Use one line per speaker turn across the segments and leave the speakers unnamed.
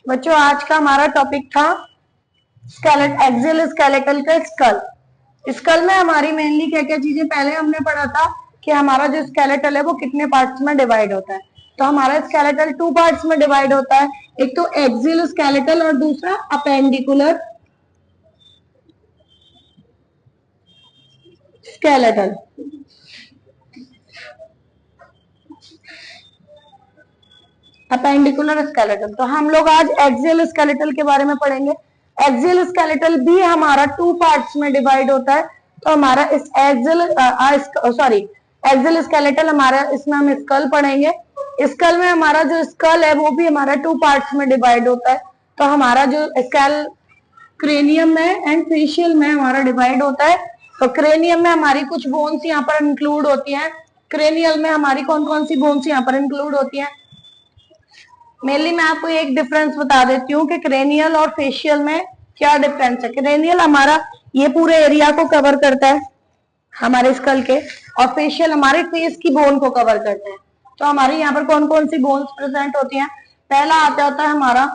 बच्चों आज का हमारा टॉपिक था एक्सियल स्केलेटल का स्कल। स्कल में हमारी मेनली क्या क्या चीजें पहले हमने पढ़ा था कि हमारा जो स्केलेटल है वो कितने पार्ट्स में डिवाइड होता है। तो हमारा स्केलेटल 2 पार्ट्स में डिवाइड होता है, एक तो एक्सियल स्केलेटल और दूसरा अपेंडिकुलर स्केलेटल। अपेंडिकुलर स्केलेटल, तो हम लोग आज एक्सियल स्केलेटल के बारे में पढ़ेंगे। एक्सियल स्केलेटल भी हमारा 2 पार्ट्स में डिवाइड होता है। तो हमारा इस एक्सियल स्केलेटल हमारा, इसमें हम स्कल पढ़ेंगे। स्कल में हमारा जो स्कल है वो भी हमारा 2 पार्ट्स में डिवाइड होता है। तो हमारा जो स्कल क्रेनियम में एंड फेशियल में हमारा डिवाइड होता है। तो क्रेनियम में हमारी कुछ बोन्स यहाँ पर इंक्लूड होती हैं। क्रेनियल में हमारी कौन कौन सी बोन्स यहाँ पर इंक्लूड होती हैं? मेनली मैं आपको एक डिफरेंस बता देती हूँ कि क्रेनियल और फेशियल में क्या डिफरेंस है। क्रेनियल हमारा ये पूरे एरिया को कवर करता है हमारे स्कल के, और फेशियल हमारे फेस की बोन को कवर करते हैं। तो हमारे यहाँ पर कौन कौन सी बोन्स प्रेजेंट होती हैं? पहला आता है हमारा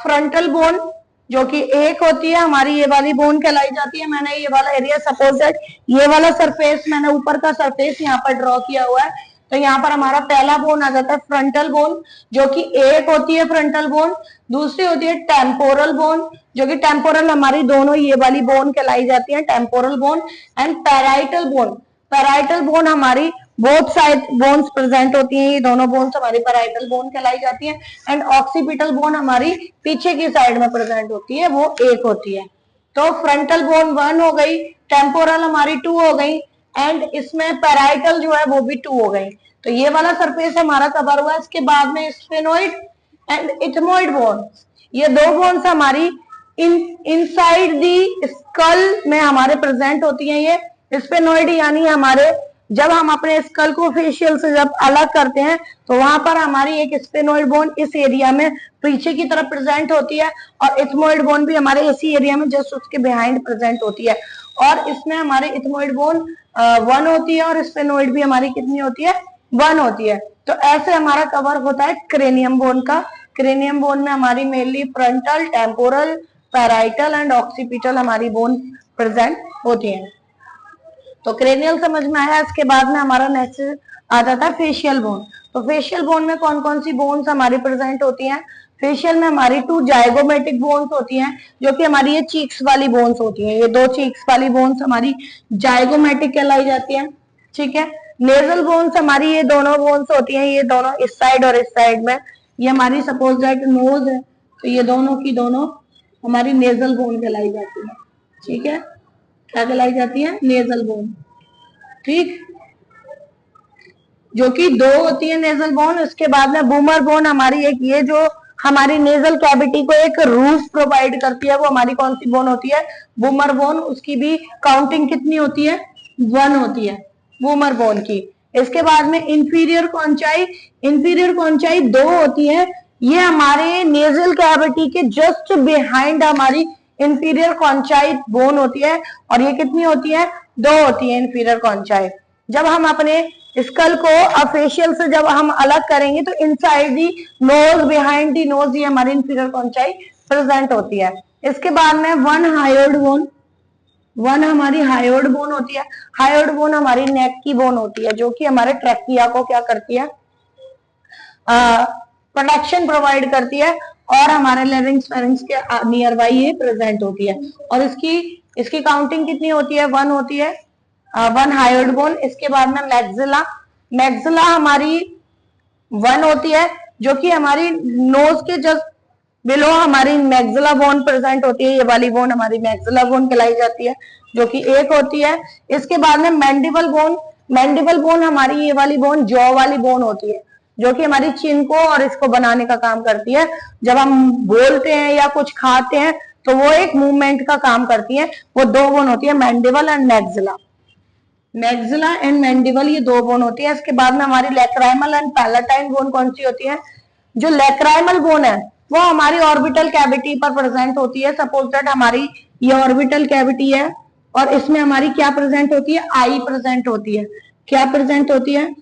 फ्रंटल बोन, जो कि एक होती है हमारी, ये वाली बोन कहलाई जाती है। मैंने ये वाला एरिया सपोज दैट ये वाला सरफेस मैंने ऊपर का सरफेस यहाँ पर ड्रॉ किया हुआ है। तो यहाँ पर हमारा पहला बोन आ जाता है फ्रंटल बोन, जो कि एक होती है फ्रंटल बोन। दूसरी होती है टेम्पोरल बोन, जो कि टेम्पोरल हमारी दोनों ये वाली बोन कहलाई जाती है, temporal bone. And parietal bone, parietal bone हमारी बोथ साइड बोन्स प्रेजेंट होती हैं, ये दोनों बोन्स हमारी पैराइटल बोन कहलाई जाती है। एंड ऑक्सीपिटल बोन हमारी पीछे की साइड में प्रेजेंट होती है, वो एक होती है। तो फ्रंटल बोन 1 हो गई, टेम्पोरल हमारी 2 हो गई, एंड इसमें पैराइटल जो है वो भी 2 हो गई। तो ये वाला सरफेस हमारा कवर हुआ है। इसके बाद में स्फेनोइड एंड इथमोइड बोन, ये दो बोन्स हमारी इनसाइड दी स्कल में हमारे प्रेजेंट होती हैं। ये स्फेनोइड यानी हमारे, जब हम अपने स्कल को फेशियल से जब अलग करते हैं तो वहां पर हमारी एक स्फेनोइड बोन इस एरिया में पीछे की तरफ प्रेजेंट होती है, और इथमोइड बोन भी हमारे इसी एरिया में जस्ट उसके बिहाइंड प्रेजेंट होती है। और इसमें हमारी इथमोइड बोन 1 होती है, और स्फेनोइड भी हमारी कितनी होती है? 1 होती है। तो ऐसे हमारा कवर होता है क्रेनियम बोन का। क्रेनियम बोन में हमारी mainly frontal, temporal, parietal and occipital हमारी बोन प्रेजेंट होती है। तो क्रेनियल समझ में आया। इसके बाद में हमारा नेक्स्ट आ जाता है फेशियल बोन। तो फेशियल बोन में कौन कौन सी बोन्स हमारी प्रेजेंट होती हैं? फेशियल में हमारी 2 जाइगोमेटिक बोन्स होती हैं, जो कि हमारी ये चीक्स वाली बोन्स होती हैं। ये 2 चीक्स वाली बोन्स हमारी जाइगोमेटिक कहलाई जाती है, ठीक है। नेजल बोन्स हमारी ये दोनों बोन्स होती हैं, ये दोनों इस साइड और इस साइड में। ये हमारी सपोज दैट नोज है, तो ये दोनों की दोनों हमारी नेजल बोन कहलाई जाती है, ठीक है। क्या कहलाई जाती है? नेजल बोन, ठीक, जो कि 2 होती है नेजल बोन। इसके बाद में बूमर बोन हमारी एक, ये जो हमारी नेजल कैविटी को एक रूफ प्रोवाइड करती है, वो हमारी कौन सी बोन होती है? Boomer bone. उसकी भी काउंटिंग कितनी होती है? 1 होती है बूमर बोन की। इसके बाद में इंफीरियर कॉन्चाई, इंफीरियर कॉन्चाई 2 होती है। ये हमारे नेजल कैविटी के जस्ट बिहाइंड हमारी इंफीरियर कॉन्चाई बोन होती है, और ये कितनी होती है? 2 होती है इंफीरियर कॉन्चाई। जब हम अपने स्कल को फेशियल से जब हम अलग करेंगे तो inside the nose, behind the nose, ये हमारी इंफीरियर कॉन्चाई प्रेजेंट होती है। इसके बाद में 1 हायोइड बोन, 1 हमारी हायोइड बोन होती है। हायोइड बोन हमारी नेक की बोन होती है, जो कि हमारे ट्रैकिया को क्या करती है? प्रोटेक्शन प्रोवाइड करती है, और हमारे लेरिंग्स फेरिंग्स के नियर बाई ये प्रेजेंट होती है। और इसकी काउंटिंग कितनी होती है? 1 होती है, 1 हायोइड बोन। इसके बाद में मैक्सिला, मैक्सिला हमारी 1 होती है, जो कि हमारी नोज के जस्ट बिलो हमारी मैक्सिला बोन प्रेजेंट होती है। ये वाली बोन हमारी मैक्सिला बोन कहलाई जाती है, जो कि 1 होती है। इसके बाद में मैंडिबल बोन, मैंडिबल बोन हमारी ये वाली बोन जॉ वाली बोन होती है, जो कि हमारी चिन को और इसको बनाने का काम करती है। जब हम बोलते हैं या कुछ खाते हैं तो वो एक मूवमेंट का काम करती है। वो 2 बोन होती है, mandible and maxilla. Maxilla and mandible ये 2 बोन होती है। इसके बाद में हमारी लैक्राइमल एंड पैलेटाइन बोन कौन सी होती है? जो लैक्राइमल बोन है वो हमारी ऑर्बिटल कैविटी पर प्रेजेंट होती है। सपोज दैट हमारी ये ऑर्बिटल कैविटी है, और इसमें हमारी क्या प्रेजेंट होती है? आई प्रेजेंट होती है। क्या प्रेजेंट होती है?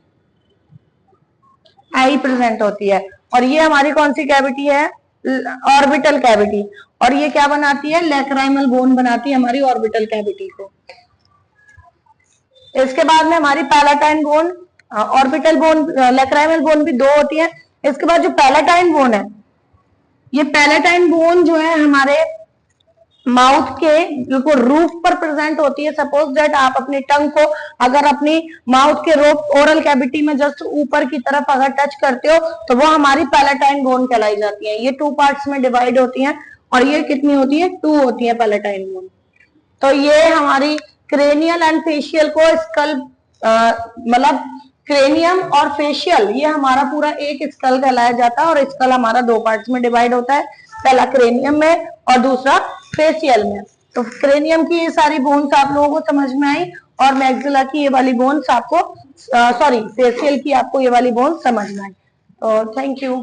आई प्रेजेंट होती है। और ये हमारी कौन सी कैविटी है? ऑर्बिटल कैविटी, और ये क्या बनाती है, लैक्राइमल बोन बनाती है हमारी ऑर्बिटल कैविटी को। इसके बाद में हमारी palatine bone, orbital bone, lacrimal bone भी दो होती है। इसके बाद जो पैलाटाइन बोन है, ये पैलाटाइन बोन जो है हमारे माउथ के बिल्कुल रूफ पर प्रेजेंट होती है। सपोज दैट आप अपनी टंग को अगर अपनी माउथ के रूफ ओरल कैविटी में जस्ट ऊपर की तरफ अगर टच करते हो तो वो हमारी पैलाटाइन बोन कहलाई जाती है। ये 2 पार्ट्स में डिवाइड होती है, और ये कितनी होती है, 2 होती है पैलाटाइन बोन। तो ये हमारी क्रेनियल एंड फेशियल को स्कल, मतलब क्रेनियम और फेशियल ये हमारा पूरा एक स्कल कहलाया जाता है, और स्कल हमारा 2 पार्ट्स में डिवाइड होता है, पहला क्रेनियम में और दूसरा फेशियल में। तो क्रेनियम की ये सारी बोन्स आप लोगों को समझ में आई, और मैक्सिला की ये वाली बोन्स आपको, सॉरी फेशियल की आपको ये वाली बोन्स समझ में आई। तो थैंक यू।